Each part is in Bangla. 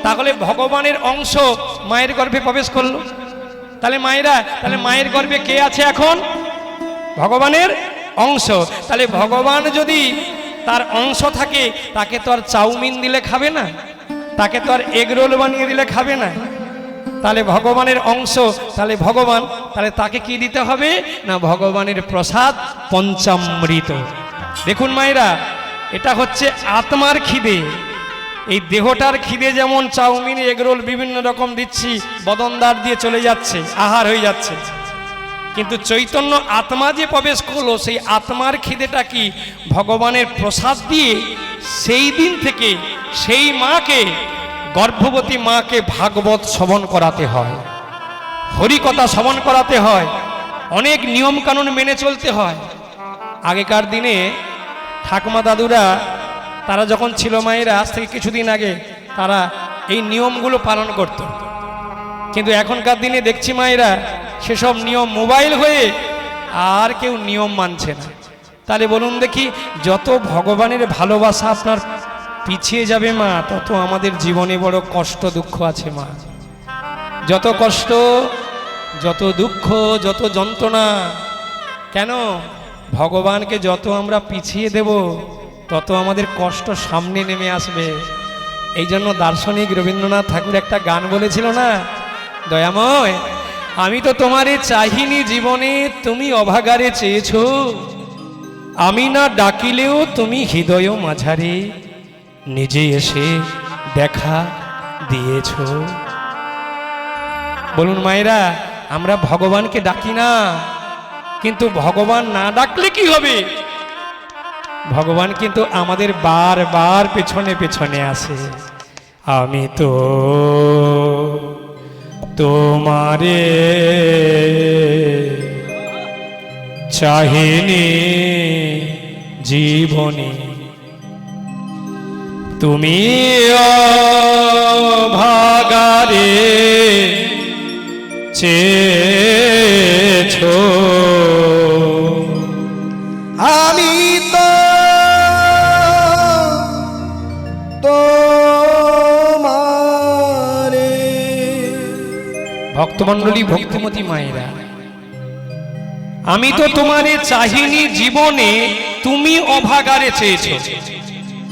তাহলে ভগবানের অংশ মায়ের গর্ভে প্রবেশ করলো। তাহলে মায়েরা, তাহলে মায়ের গর্ভে কে আছে এখন? ভগবানের অংশ। তাহলে ভগবান যদি তার অংশ থাকে, তাকে তো আর চাউমিন দিলে খাবে না, তাকে তো আর এগ রোল বানিয়ে দিলে খাবে না। তাহলে ভগবানের অংশ, তাহলে ভগবান, তাহলে তাকে কি দিতে হবে না? ভগবানের প্রসাদ পঞ্চামৃত। দেখুন মায়েরা, এটা হচ্ছে আত্মার খিদে। এই দেহটার খিদে যেমন চাউমিন এগরোল বিভিন্ন রকম দিচ্ছি, বদনদার দিয়ে চলে যাচ্ছে, আহার হয়ে যাচ্ছে, কিন্তু চৈতন্য আত্মা যে প্রবেশ করলো, সেই আত্মার খিদেটা কি? ভগবানের প্রসাদ দিয়ে সেই দিন থেকে সেই মাকে, গর্ভবতী মাকে ভাগবত শ্রবণ করাতে হয়, হরিকথা শ্রবণ করাতে হয়, অনেক নিয়ম কানুন মেনে চলতে হয়। আগেকার দিনে ঠাকুমা দাদুরা তারা যখন ছিল মায়েরা, আজ থেকে কিছুদিন আগে তারা এই নিয়মগুলো পালন করত। কিন্তু এখনকার দিনে দেখছি মায়েরা সেসব নিয়ম মোবাইল হয়ে আর কেউ নিয়ম মানছে না। তাহলে বলুন দেখি, যত ভগবানের ভালোবাসা আপনার পিছিয়ে যাবে মা, তত আমাদের জীবনে বড় কষ্ট দুঃখ আছে মা। যত কষ্ট, যত দুঃখ, যত যন্ত্রণা, কেন? ভগবানকে যত আমরা পিছিয়ে দেব, তত আমাদের কষ্ট সামনে নেমে আসবে। এই জন্য দার্শনিক রবীন্দ্রনাথ ঠাকুর একটা গান বলেছিল না, দয়াময় আমি তো তোমারে চাহিনি জীবনে, তুমি অভাগারে চেয়েছ, আমি না ডাকিলেও তুমি হৃদয় মাঝারে নিজে এসে দেখা দিয়েছ। বলুন মায়েরা, আমরা ভগবানকে ডাকি না, কিন্তু ভগবান না ডাকলে কি হবে? ভগবান কিন্তু আমাদের বারবার পেছনে পেছনে আসে। আমি তো তোমারে চাহিনি জীবনে, তুমি অভাগারে চেয়েছ, আমি তো তোমারে। ভক্তমণ্ডলী, ভক্তিমতী মায়েরা, আমি তো তোমারে চাহিনি জীবনে, তুমি অভাগারে চেয়েছ।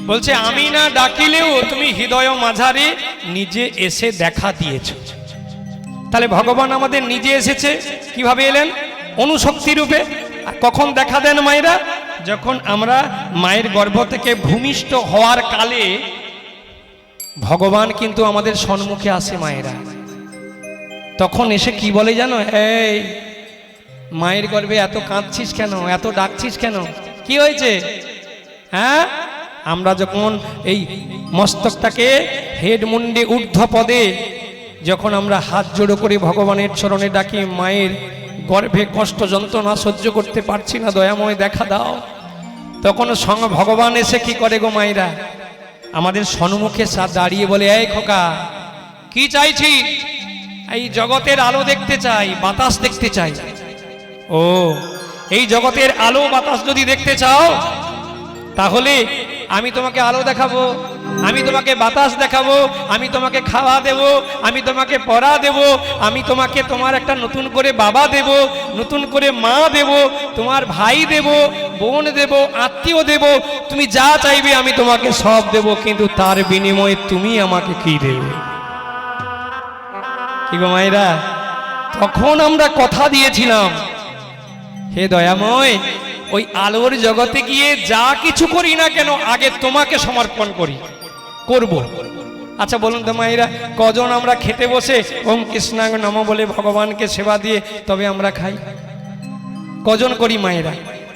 বলছে আমি না ডাকিলেও তুমি হৃদয় মাঝারে নিজে এসে দেখা দিয়েছ। তাহলে ভগবান আমাদের নিজে এসেছে, কিভাবে এলেন? অনুশক্তি রূপে। আর কখন দেখা দেন মায়েরা? যখন আমরা মায়ের গর্ভ থেকে ভূমিষ্ঠ হওয়ার কালে ভগবান কিন্তু আমাদের সম্মুখে আসে মায়েরা। তখন এসে কি বলে জানো? এই মায়ের গর্ভে এত কাঁদছিস কেন, এত ডাকছিস কেন, কি হয়েছে? হ্যাঁ, আমরা যখন এই মস্তকটাকে হেড মুন্ডে ঊর্ধ্ব পদে যখন আমরা হাত জোড়ো করে ভগবানের চরণে ডাকি, মায়ের গর্ভে কষ্ট যন্ত্রণা সহ্য করতে পারছি না, দয়াময় দেখা দাও, তখন সঙ্গে ভগবান এসে কি করে গো মায়েরা? আমাদের সম্মুখে দাঁড়িয়ে বলে, এই খোকা কি চাইছি? এই জগতের আলো দেখতে চাই, বাতাস দেখতে চাই। ও, এই জগতের আলো বাতাস যদি দেখতে চাও, তাহলে আমি তোমাকে আলো দেখাবো, আমি তোমাকে বাতাস দেখাবো, আমি তোমাকে খাওয়া দেব, আমি তোমাকে পড়া দেব, আমি তোমাকে তোমার একটা নতুন করে বাবা দেব, নতুন করে মা দেব, তোমার ভাই দেব, বোন দেব, আত্মীয় দেব, তুমি যা চাইবে আমি তোমাকে সব দেব, কিন্তু তার বিনিময়ে তুমি আমাকে কি দেবে? কি গো মায়েরা, তখন আমরা কথা দিয়েছিলাম, হে দয়াময়, ওই আলোর জগতে গিয়ে যা কিছু করি না কেন আগে তোমাকে সমর্পণ করব। আচ্ছা বলুন তো মায়েরা, কজন আমরা খেতে বসে ওম কৃষ্ণাঙ্গ নম বলে ভগবানকে সেবা দিয়ে তবে আমরা খাই? কজন করি মায়েরা?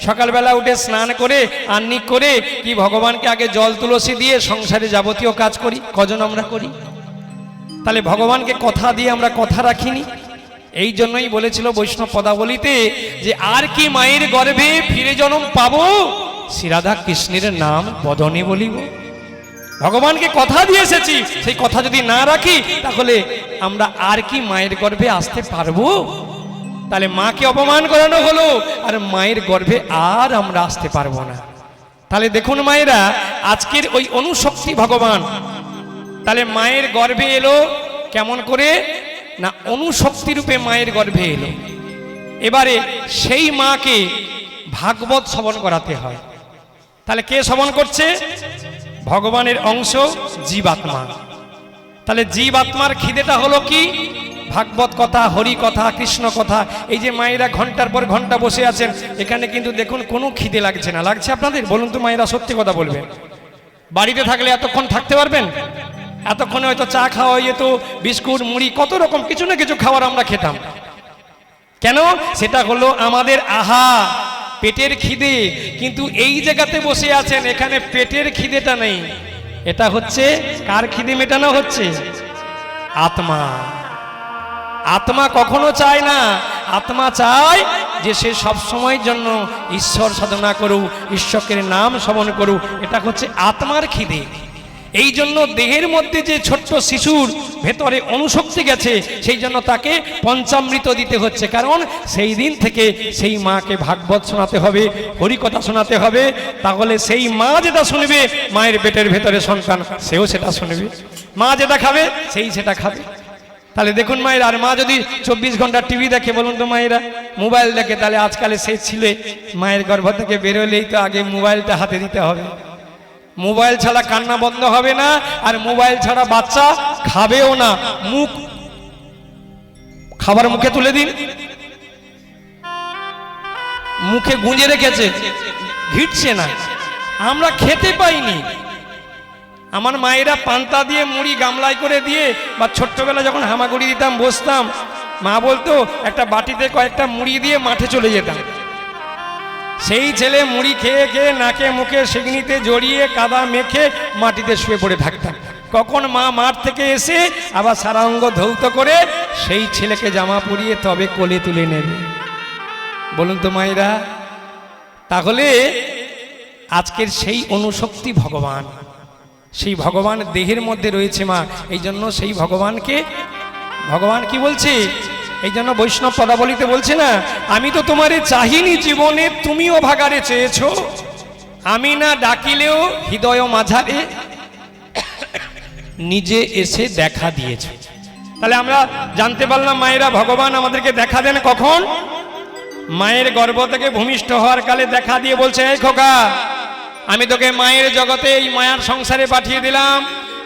সকালবেলা উঠে স্নান করে আহ্নিক করে কি ভগবানকে আগে জল তুলসী দিয়ে সংসারে যাবতীয় কাজ করি? কজন আমরা করি? তাহলে ভগবানকে কথা দিয়ে আমরা কথা রাখিনি। এই জন্যই বলেছিল বৈষ্ণব পদাবলিতে যে আর কি মায়ের গর্ভে ফিরে জন্ম পাবো, শ্রীরাধা কৃষ্ণের নাম বদনে বলিব। ভগবানকে কথা দিয়ে এসেছি, সেই কথা যদি না রাখি তাহলে আমরা আর কি মায়ের গর্ভে আসতে পারবো? তাহলে মাকে অপমান করানো হলো, আর মায়ের গর্ভে আর আমরা আসতে পারবো না। তাহলে দেখুন মায়েরা, আজকের ওই অনুশক্তি ভগবান তাহলে মায়ের গর্ভে এলো কেমন করে? না অনুশক্তি রূপে মায়ের গর্ভে এলো। এবারে সেই মাকে ভাগবত শ্রবণ করাতে হয়। তাহলে কে শ্রবণ করছে? ভগবানের অংশ জীবাত্মা। তাহলে জীবাত্মার খিদেটা হলো কি? ভাগবত কথা, হরি কথা, কৃষ্ণ কথা। এই যে মায়েরা ঘন্টার পর ঘন্টা বসে আছেন এখানে, কিন্তু দেখুন কোনো খিদে লাগছে না। লাগছে আপনাদের? বলুন তো মায়েরা, সত্যি কথা বলবেন। বাড়িতে থাকলে এতক্ষণ থাকতে পারবেন? এতক্ষণে হয়তো চা খাওয়া, যেত বিস্কুট, মুড়ি, কত রকম কিছু না কিছু খাবার আমরা খেতাম। কেন? সেটা হলো আমাদের আহা পেটের খিদে। কিন্তু এই জায়গাতে বসে আছেন, এখানে পেটের খিদেটা নেই। এটা হচ্ছে কার খিদে মেটানো হচ্ছে? আত্মা। আত্মা কখনো চায় না, আত্মা চায় যে সে সব সময়ের জন্য ঈশ্বর সাধনা করুক, ঈশ্বরের নাম শ্রবণ করুক। এটা হচ্ছে আত্মার খিদে। এই জন্য দেহের মধ্যে যে ছোট্ট শিশুর ভেতরে অনুশক্তি গেছে, সেই জন্য তাকে পঞ্চামৃত দিতে হচ্ছে। কারণ সেই দিন থেকে সেই মাকে ভাগবত শোনাতে হবে, হরিকথা শোনাতে হবে। তাহলে সেই মা যেটা শুনবে, মায়ের পেটের ভেতরে সন্তান সেও সেটা শুনবে। মা যেটা খাবে সেই সেটা খাবে। তাহলে দেখুন মায়েরা, আর মা যদি 24 ঘন্টা টিভি দেখে, বলুন তো মায়েরা, মোবাইল দেখে, তাহলে আজকালে সেই ছেলে মায়ের গর্ভ থেকে বেরোলেই তো আগে মোবাইলটা হাতে দিতে হবে। মোবাইল ছাড়া কান্না বন্ধ হবে না, আর মোবাইল ছাড়া বাচ্চা খাবেও না। খাবার মুখে তুলে দিন, মুখে গুঁজে রেখেছে, ঘিটছে না। আমরা খেতে পাইনি। আমার মায়েরা পান্তা দিয়ে মুড়ি গামলায় করে দিয়ে, বা ছোট্টবেলা যখন হামাগুড়ি দিতাম, বসতাম, মা বলতো একটা বাটিতে কয়েকটা মুড়ি দিয়ে মাঠে চলে যেতাম। সেই ছেলে মুড়ি খেয়ে খেয়ে নাকে মুখে সেগনিতে জড়িয়ে কাদা মেখে মাটিতে শুয়ে পড়ে থাকতাম। কখন মা মাঠ থেকে এসে আবার সারা অঙ্গ ধৌত করে সেই ছেলেকে জামা পরিয়ে তবে কোলে তুলে নেবে। বলুন তো মায়েরা, তাহলে আজকের সেই অনুশক্তি ভগবান, সেই ভগবান দেহের মধ্যে রয়েছে মা। এই জন্য সেই ভগবানকে ভগবান কি বলছে? এই জন্য বৈষ্ণব পদাবলিতে বলছে না, আমি তো তোমারে চাহিনি জীবনে, তুমিও ভাগারে চেয়েছো, আমি না ডাকিলেও হৃদয় মাঝারে নিজে এসে দেখা দিয়েছ। তাহলে আমরা জানতে পারলাম মায়েরা, ভগবান আমাদেরকে দেখা দেন কখন? মায়ের গর্ভ থেকে ভূমিষ্ঠ হওয়ার কালে দেখা দিয়ে বলছে, এই খোকা, আমি তোকে মায়ের জগতে, এই মায়ার সংসারে পাঠিয়ে দিলাম,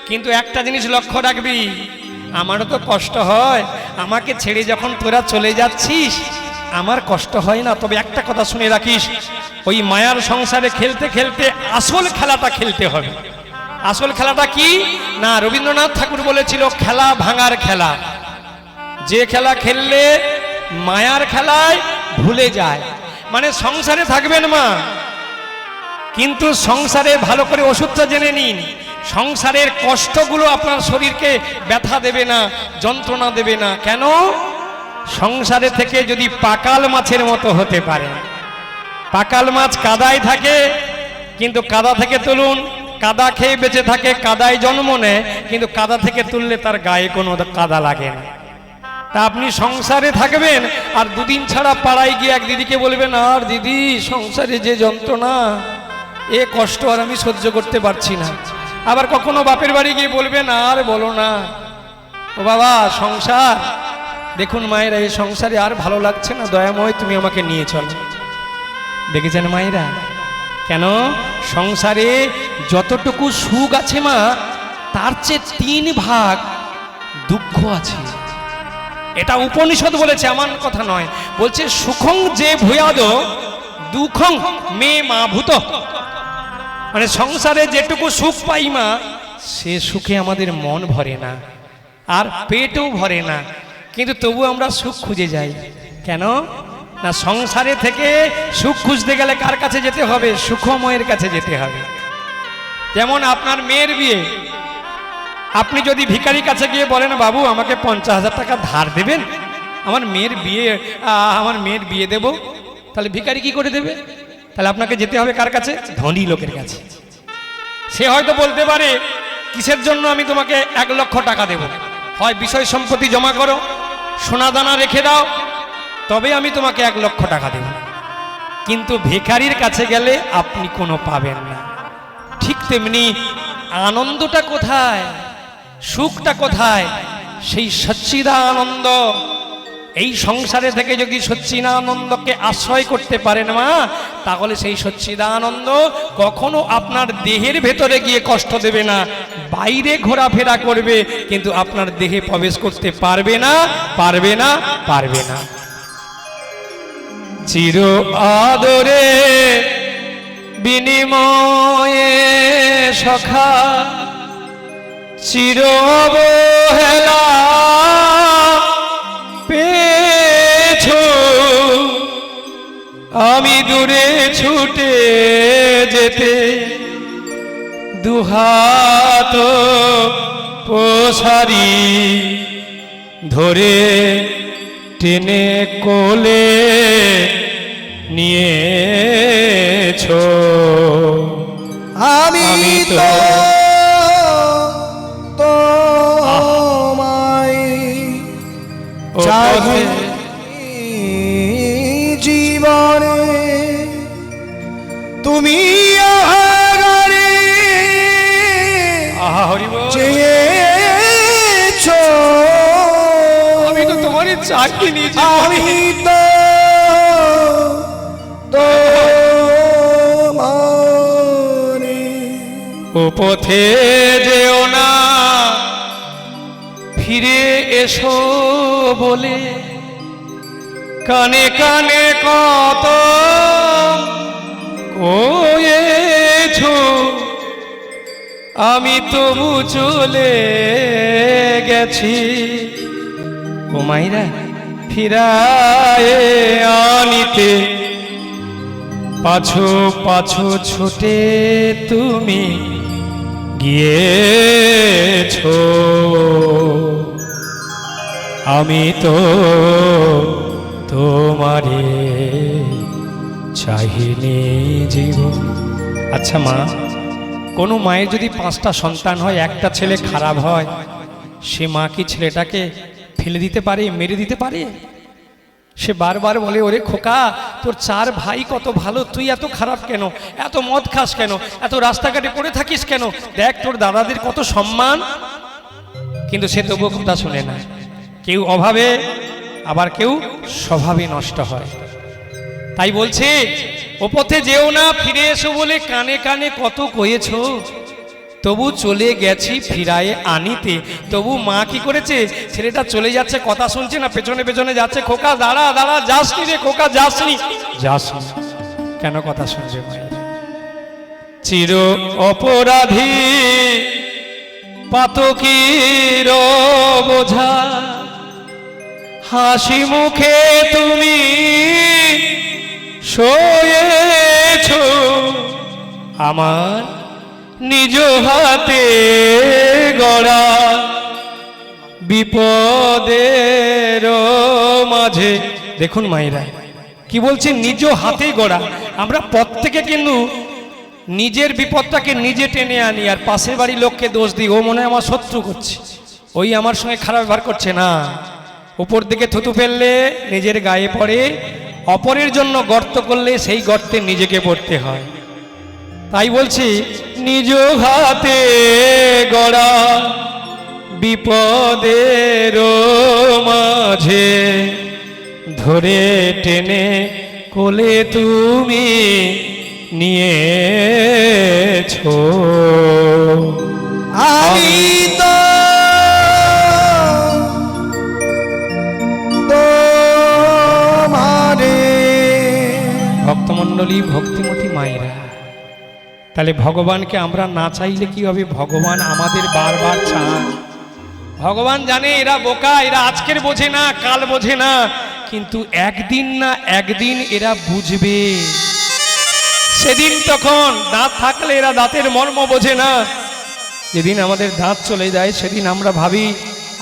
কিন্তু একটা জিনিস লক্ষ্য রাখবি, আমারও তো কষ্ট হয়, আমাকে ছেড়ে যখন তোরা চলে যাচ্ছিস আমার কষ্ট হয় না। তবে একটা কথা শুনে রাখিস, ওই মায়ার সংসারে খেলতে খেলতে আসল খেলাটা খেলতে হবে। আসল খেলাটা কি না, রবীন্দ্রনাথ ঠাকুর বলেছিল, খেলা ভাঙার খেলা। যে খেলা খেললে মায়ার খেলায় ভুলে যায়। মানে সংসারে থাকবেন মা, কিন্তু সংসারে ভালো করে ওষুধটা জেনে নিন, সংসারের কষ্টগুলো আপনার শরীরকে ব্যথা দেবে না, যন্ত্রণা দেবে না। কেন? সংসারে থেকে যদি পাকাল মাছের মতো হতে পারে। পাকাল মাছ কাদায় থাকে, কিন্তু কাদা থেকে তুলুন, কাদা খেয়ে বেঁচে থাকে, কাদায় জন্ম নেয়, কিন্তু কাদা থেকে তুললে তার গায়ে কোনো কাদা লাগে না। তা আপনি সংসারে থাকবেন, আর দুদিন ছাড়া পাড়ায় গিয়ে এক দিদিকে বলবেন, আর দিদি সংসারে যে যন্ত্রণা, এ কষ্ট আর আমি সহ্য করতে পারছি না। আবার কখনো বাপের বাড়ি গিয়ে বলবেন, আর বলো না, ও বাবা সংসার, দেখুন মায়েরা, এই সংসারে আর ভালো লাগছে না, দয়াময় তুমি আমাকে নিয়ে চলো। দেখেছেন মায়েরা? কেন? সংসারে যতটুকু সুখ আছে মা, তার চেয়ে 3 ভাগ দুঃখ আছে। এটা উপনিষদ বলেছে, আমার কথা নয়। বলছে সুখং যে ভূয়াদ দুঃখং মে মা ভূত। মানে সংসারে যেটুকু সুখ পাই মা, সে সুখে আমাদের মন ভরে না, আর পেটও ভরে না, কিন্তু তবু আমরা সুখ খুঁজে যাই। কেন না? সংসারে থেকে সুখ খুঁজতে গেলে কার কাছে যেতে হবে? সুখময়ের কাছে যেতে হবে। যেমন আপনার মেয়ের বিয়ে, আপনি যদি ভিখারির কাছে গিয়ে বলেন, বাবু আমাকে 50,000 টাকা ধার দেবেন, আমার মেয়ের বিয়ে দেব, তাহলে ভিখারি কি করে দেবে? তাহলে আপনাকে যেতে হবে কার কাছে? ধনী লোকের কাছে। সে হয়তো বলতে পারে, কিসের জন্য আমি তোমাকে 1 লক্ষ টাকা দেব? হয় বিষয় সম্পত্তি জমা করো, সোনা দানা রেখে দাও, তবে আমি তোমাকে 1 লক্ষ টাকা দেব। কিন্তু ভিখারির কাছে গেলে আপনি কোনো পাবেন না। ঠিক তেমনি আনন্দটা কোথায়? সুখটা কোথায়? সেই সচ্চিদানন্দ। এই সংসারে থেকে যদি সচ্চিদানন্দকে আশ্রয় করতে পারেন মা, তাহলে সেই সচ্চিদানন্দ কখনো আপনার দেহের ভেতরে গিয়ে কষ্ট দেবে না, বাইরে ঘোরাফেরা করবে, কিন্তু আপনার দেহে প্রবেশ করতে পারবে না, পারবে না, পারবে না। চির আদরে বিনিময়ে সখা, চির অবহেলা পেয়েছো, আমি দূরে ছুটে যেতে দুহাত প্রসারি ধরে টেনে কোলে নিয়েছো। আমি তো তোমায় চাই জীবনে, তুমি আহারে আহা হরি বল। চেয়েছো, আমি তো তোমারই চাকরি আমি তো তোমারে। ও পথে যেও না, ফিরে এসো বলে কানে কানে কত কয়েছো, আমি তবু চলে গেছি। ও মাইরা ফিরায়ে আনিতে পাছো পাছো ছুটে তুমি গিয়েছো, আমি তো তোমারে চাহিনি জীবন। আচ্ছা মা, কোনো মায়ের যদি 5টা সন্তান হয়, একটা ছেলে খারাপ হয়, সে মা কি ছেলেটাকে ফেলে দিতে পারে, মেরে দিতে পারে? সে বারবার বলে, ওরে খোকা, তোর 4 ভাই কত ভালো, তুই এত খারাপ কেন, এত মদ খাস কেন, এত রাস্তাঘাটে পড়ে থাকিস কেন, দেখ তোর দাদাদের কত সম্মান। কিন্তু সে তবুও কথা শুনে না। কেউ অভাবে, আবার কেউ স্বভাবে নষ্ট হয়। তাই বলছে, ও পথে যেও না, ফিরে এসো বলে কানে কানে কত কয়েছো, তবু চলে গেছি ফিরায়ে আনিতে। তবু মা কি করেছে, ছেলেটা চলে যাচ্ছে, কথা শুনছে না, পেছনে পেছনে যাচ্ছে, খোকা দাঁড়া দাঁড়া, যাসনি রে খোকা, যাসনি, যাসনি কেন, কথা শুনছে মায়ের। চির অপরাধী পাতকীর বোঝা, হাসি মুখে তুমি শোয়েছো, আমার নিজ হাতে গড়া বিপদের মাঝে। দেখুন মায়েরা কি বলছে, নিজ হাতে গড়া। আমরা প্রত্যেকে কিন্তু নিজের বিপদটাকে নিজে টেনে আনি, আর পাশের বাড়ির লোককে দোষ দিই, ও মনে হয় আমার শত্রু করছে, ওই আমার সঙ্গে খারাপ ব্যবহার করছে। না, উপর দিকে থুতু ফেললে নিজের গায়ে পড়ে, অপরের জন্য গর্ত করলে সেই গর্তে নিজেকে পড়তে হয়। তাই বলছি, নিজ হাতে গড়া বিপদের মাঝে ধরে টেনে কোলে তুমি নিয়েছো, আমি তো তোমারে। ভক্তমণ্ডলী, ভক্তিমতী মায়েরা, তাহলে ভগবানকে আমরা না চাইলে কি হবে? ভগবান আমাদের বারবার চান। ভগবান জানে এরা বোকা, এরা আজকের বোঝে না, কাল বোঝে না, কিন্তু একদিন না একদিন এরা বুঝবে। সেদিন তখন দাঁত থাকলে এরা দাঁতের মর্ম বোঝে না, যেদিন আমাদের দাঁত চলে যায় সেদিন আমরা ভাবি,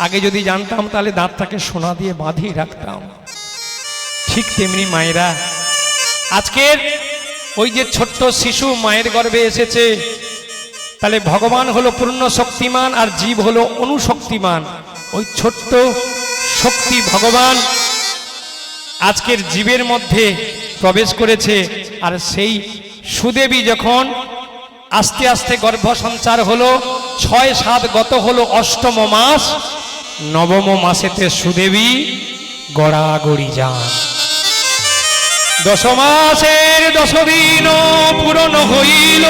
আগে যদি জানতাম তাহলে দাঁতটাকে সোনা দিয়ে বাঁধিয়ে রাখতাম। ঠিক তেমনি মায়েরা, আজকের ওই যে ছোট্ট শিশু মায়ের গর্ভে এসেছে, তাহলে ভগবান হলো পূর্ণ শক্তিমান আর জীব হলো অনুশক্তিমান। ওই ছোট্ট শক্তি ভগবান আজকের জীবের মধ্যে প্রবেশ করেছে। আর সেই সুদেবী যখন আস্তে আস্তে গর্ভ সঞ্চার হলো, 6-7 গত হলো, অষ্টম মাস, নবম মাসেতে সুদেবী গড়াগড়ি যান। 10 মাসের 10 দিন পূরণ হইল,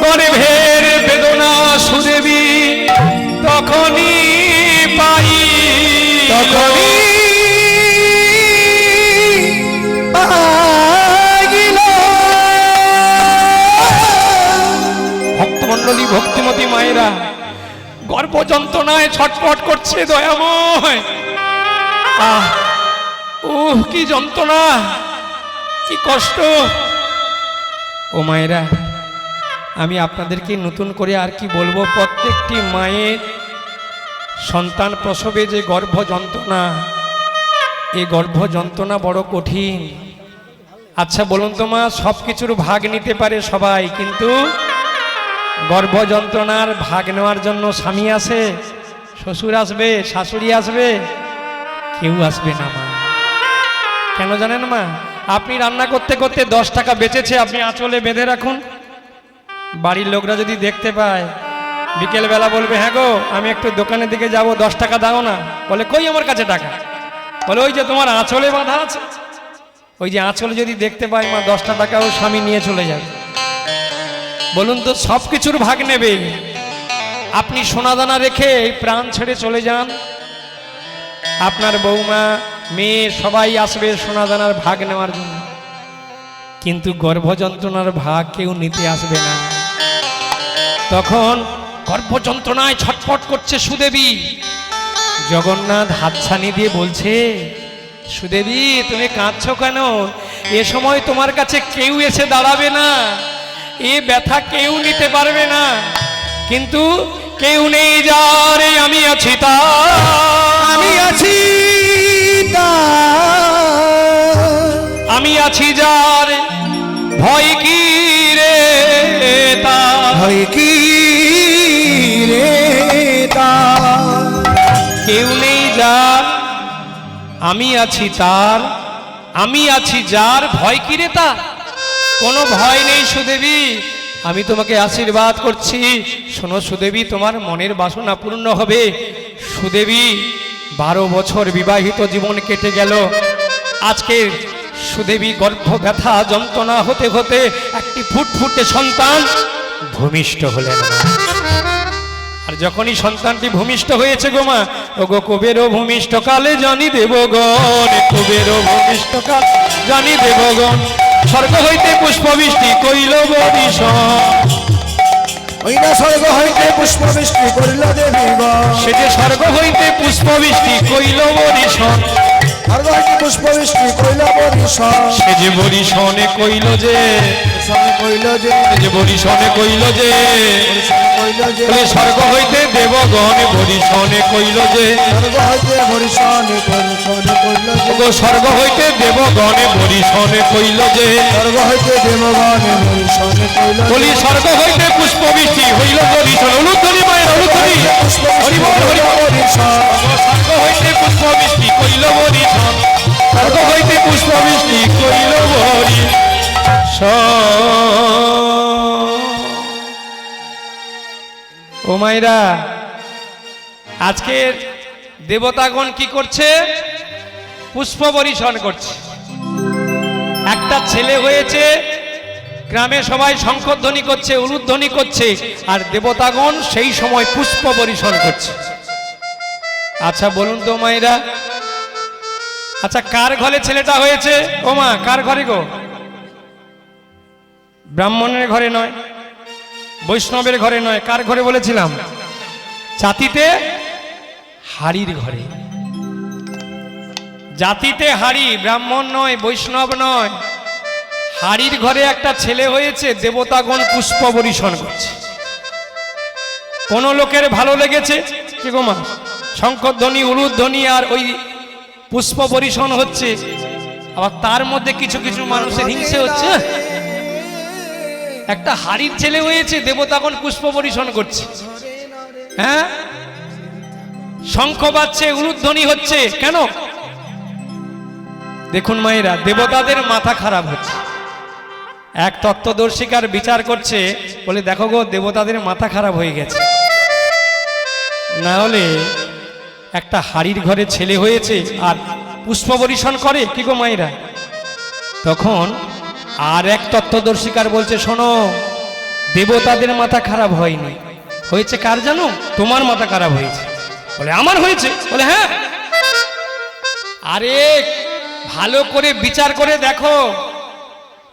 গর্ভের বেদনা সুদেবী তখনই পাই, ভক্তমণ্ডলী, ভক্তিমতী মায়েরা গর্ভ যন্ত্রণায় ছটফট করছে। দয়াময়, কি যন্ত্রণা, কি কষ্ট। ও মায়েরা, আমি আপনাদেরকে নতুন করে আর কি বলবো, প্রত্যেকটি মায়ের সন্তান প্রসবে যে গর্ভ যন্ত্রণা, এই গর্ভ যন্ত্রণা বড় কঠিন। আচ্ছা বলুন তো মা, সব কিছুর ভাগ নিতে পারে সবাই, কিন্তু গর্ভ যন্ত্রণার ভাগ নেওয়ার জন্য স্বামী আসে, শ্বশুর আসবে, শাশুড়ি আসবে, কেউ আসবে না মা। কেন জানেন মা? আপনি রান্না করতে করতে 10 টাকা বেঁচেছে, আপনি আঁচলে বেঁধে রাখুন। বাড়ির লোকরা যদি দেখতে পায়, বিকেলবেলা বলবে, হ্যাঁ গো আমি একটু দোকানের দিকে যাব, 10 টাকা দাও না। বলে, কই আমার কাছে টাকা? বলে, ওই যে তোমার আঁচলে বাঁধা আছে। ওই যে আঁচলে যদি দেখতে পায় মা, 10টা টাকাও স্বামী নিয়ে চলে যাবে। বলুন তো, সব কিছুর ভাগ নেবে। আপনি সোনাদানা রেখে এই প্রাণ ছেড়ে চলে যান, আপনার বৌমা, মেয়ে সবাই আসবে সোনাদানার ভাগ নেওয়ার জন্য, কিন্তু গর্ভযন্ত্রণার ভাগ কেউ নিতে আসবে না। তখন গর্ভযন্ত্রণায় ছটফট করছে সুদেবী। জগন্নাথ হাতছানি দিয়ে বলছে, সুদেবী তুমি কাঁদছো কেন? এ সময় তোমার কাছে কেউ এসে দাঁড়াবে না, এ ব্যথা কেউ নিতে পারবে না, কিন্তু কেউ নেই যারে আমি আছি তার, আমি আছি আমি আছি যার, ভয় কি রে তার, ভয় কি রে তার, কেউ নেই যার, আমি আছি তার, আমি আছি যার, ভয় কি রে তার। কোনো ভয় নেই সুদেবী, আমি তোমাকে আশীর্বাদ করছি। শোনো সুদেবী, তোমার মনের বাসনা পূর্ণ হবে। সুদেবী 12 বছর বিবাহিত জীবন কেটে গেল, আজকে সুদেবী গর্ভ ব্যথা যন্ত্রণা হতে হতে একটি ফুটফুটে সন্তান ভূমিষ্ঠ হলেন। আর যখনই সন্তানটি ভূমিষ্ঠ হয়েছে গো মা, ও গো কুবের ভূমিষ্ঠ কালে জানি দেবগণ, কুবের ভূমিষ্ঠ কাল জানি দেবগণ, স্বর্গ হইতে পুষ্পবৃষ্টি কইল বরিশন, ওই না স্বর্গ হইতে পুষ্পবৃষ্টি করিল দেবীগণ, সে যে স্বর্গ হইতে পুষ্পবৃষ্টি কইল বরিশন, স্বর্গ হইতে পুষ্পবৃষ্টি করিল বরিশন, সে যে বরিশনে কইল যে, কইল যে, সে যে বরিশনে কইল যে, কইল যে, বলে স্বর্গ হইতে দেবগণ বরিশনে কইল যে, স্বর্গ হইতে বরিশনে কইল যে, গো স্বর্গ হইতে দেবগণ বরিশনে কইল যে, স্বর্গ হইতে দেবগণ বরিশনে কইল যে, বলি স্বর্গ হইতে পুষ্পবৃষ্টি হইল বরিশন। উলুধ্বনি মায়ের উলুধ্বনি, হরি বল হরি বল। বরিশন, স্বর্গ হইতে পুষ্পবৃষ্টি কইল বরিশন, স্বর্গ হইতে পুষ্পবৃষ্টি কইল বরিশন। ও মায়েরা, আজকের দেবতাগণ কি করছে? পুষ্প বরিশন করছে। একটা ছেলে হয়েছে, গ্রামে সবাই শঙ্খধ্বনি করছে, উলুধ্বনি করছে, আর দেবতাগণ সেই সময় পুষ্প বরিশন করছে। আচ্ছা বলুন তো মায়েরা, আচ্ছা কার ঘরে ছেলেটা হয়েছে? ও মা, কার ঘরে গো? ব্রাহ্মণের ঘরে নয়, বৈষ্ণবের ঘরে নয়, কার ঘরে বলেছিলাম? জাতিতে হাড়ির ঘরে। জাতিতে হাড়ি, ব্রাহ্মণ নয়, বৈষ্ণব নয়, হাড়ির ঘরে একটা ছেলে হয়েছে, দেবতাগণ পুষ্প বরিশন করছে। কোন লোকের ভালো লেগেছে কি গো মা? শঙ্খধ্বনি, উলুধ্বনি আর ওই পুষ্প বরিশন হচ্ছে, আবার তার মধ্যে কিছু কিছু মানুষের হিংসে হচ্ছে। একটা হাড়ির ছেলে হয়েছে, দেবতাগণ পুষ্প বরিশন করছে, হ্যাঁ, শঙ্খ বাজছে, উলুধ্বনি হচ্ছে, কেন? দেখুন মায়েরা, দেবতাদের মাথা খারাপ হচ্ছে। এক তত্ত্বদর্শিকার বিচার করছে, বলে দেখো গো, দেবতাদের মাথা খারাপ হয়ে গেছে। না হলে একটা হাড়ির ঘরে ছেলে হয়েছে আর পুষ্প বরিশন করে কি গো মায়েরা। তখন আর এক তত্ত্বদর্শিকার বলছে, শোনো, দেবতাদের মাথা খারাপ হয়নি, হয়েছে কার জানো? তোমার মাথা খারাপ হয়েছে। বলে আমার হয়েছে? বলে হ্যাঁ। আরে ভালো করে বিচার করে দেখো,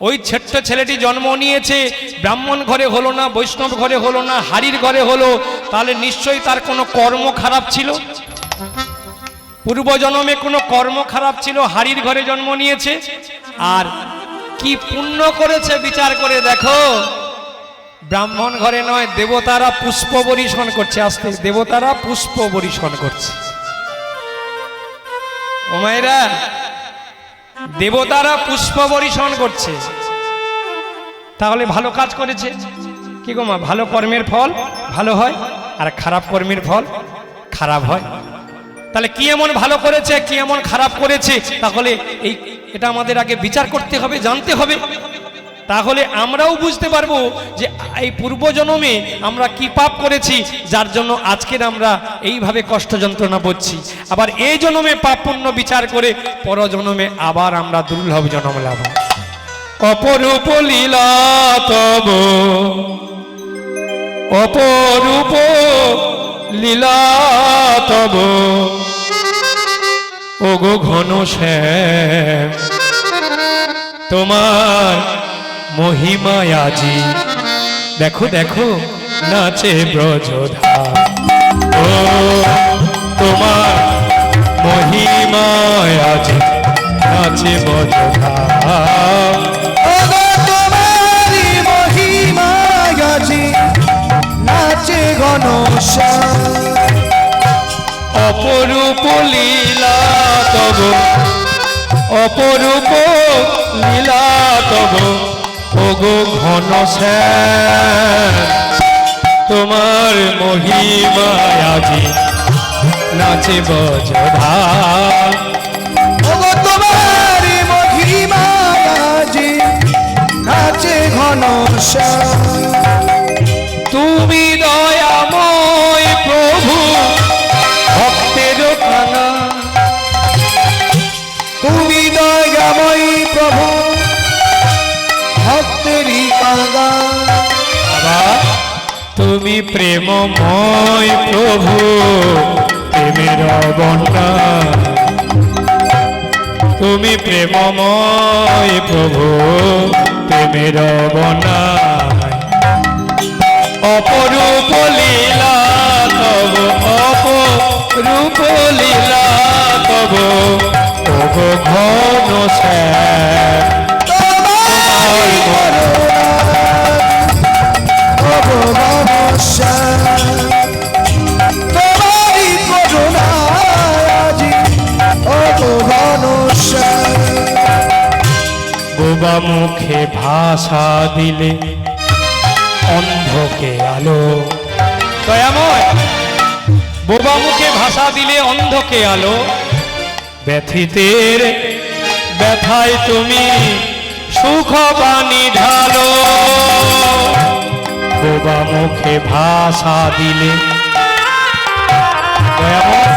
ওই ছোট্ট ছেলেটি জন্ম নিয়েছে, ব্রাহ্মণ ঘরে হলো না, বৈষ্ণব ঘরে হলো না, হাড়ির ঘরে হলো, তাহলে নিশ্চয়ই তার কোনো কর্ম খারাপ ছিল, পূর্বজন্মে কোনো কর্ম খারাপ ছিল, হাড়ির ঘরে জন্ম নিয়েছে। আর কি পুণ্য করেছে বিচার করে দেখো, ব্রাহ্মণ ঘরে নয়, দেবতারা পুষ্প বরিশন করছে। আস্তে, দেবতারা পুষ্প বরিশন করছে। ও মায়েরা, দেবতারা পুষ্প বরিশন করছে, তাহলে ভালো কাজ করেছে। কি গো মা, ভালো কর্মের ফল ভালো হয়, আর খারাপ কর্মের ফল খারাপ হয়। তাহলে কি এমন ভালো করেছে, কি এমন খারাপ করেছে, তাহলে এটা আমাদের আগে বিচার করতে হবে, জানতে হবে। তাহলে আমরাও বুঝতে পারবো যে এই পূর্বজন্মে আমরা কি পাপ করেছি, যার জন্য আজকের আমরা এইভাবে কষ্ট যন্ত্রণা পাচ্ছি। আবার এই জন্মে পাপ পুণ্য বিচার করে পরজন্মে আবার আমরা দুর্লভ জন্ম লাভ। অপরূপ লীলা তব, অপরূপ লীলা তব, ওগো ঘন শ্যাম, তোমার মহিমায় আজি দেখো দেখো নাচে ব্রজধাম। ও তোমার মহিমায় আজি নাচে ব্রজধাম। তোমারি মহিমায় আজি নাচে ঘনশ্যাম। অপরূপ লীলা তব, অপরূপ লীলা তব, ওগো ঘন শ্যাম, তোমার মহিমায় আজি নাচে ব্রজধাম। ওগো তোমারি মহিমায় আজি নাচে ঘনশ্যাম। তুমি দয়াময় প্রভু ভক্তের কানা, তুমি দয়াময়ী প্রভু ভক্তেরই কাঙ্গা। তুমি প্রেমময় প্রভু প্রেমের বন্যা, তুমি প্রেমময় প্রভু প্রেমের বন্যা। অপরূপ লীলা তব, অপরূপ লীলা তব, ওগো ঘন শ্যাম, তোমার তোমারি করুণা আজি ওগো ঘনশ্যাম। বোবা মুখে ভাষা দিলে অন্ধকে আলো। দয়াময়, বোবা মুখে ভাষা দিলে অন্ধকে আলো, ব্যথিতের ব্যথায় তুমি সুখ বাণী ঢালো। বোবা মুখে ভাষা দিলে দয়াময়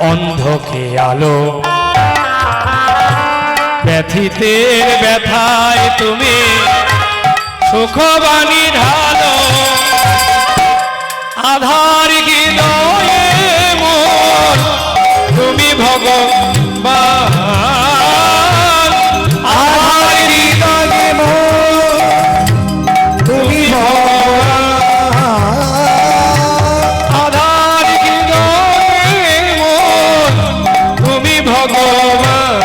অন্ধকে আলো, ব্যথিতের ব্যথায় তুমি সুখবাণী ঢালো। আধার হৃদয়ে মোর তুমি ভগবান, আধার হৃদয়ে মোর তুমি আধার হৃদয়ে মোর তুমি ভগবান।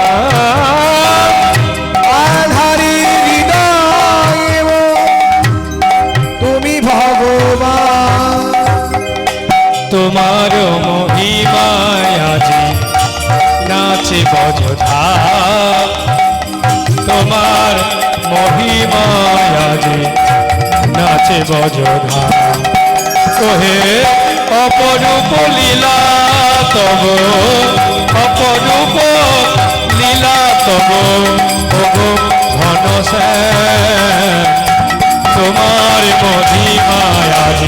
আধারি হৃদয়ে তুমি ভগবান। তোমার মহিমায় আজি নাচে ব্রজধাম, তোমার মহিমায় আজি নাচে ব্রজধাম। ওহে অপরূপ লীলা তব, অপরূপ লীলা তব ওগো ঘন শ্যাম তোমার মহিমায় আজ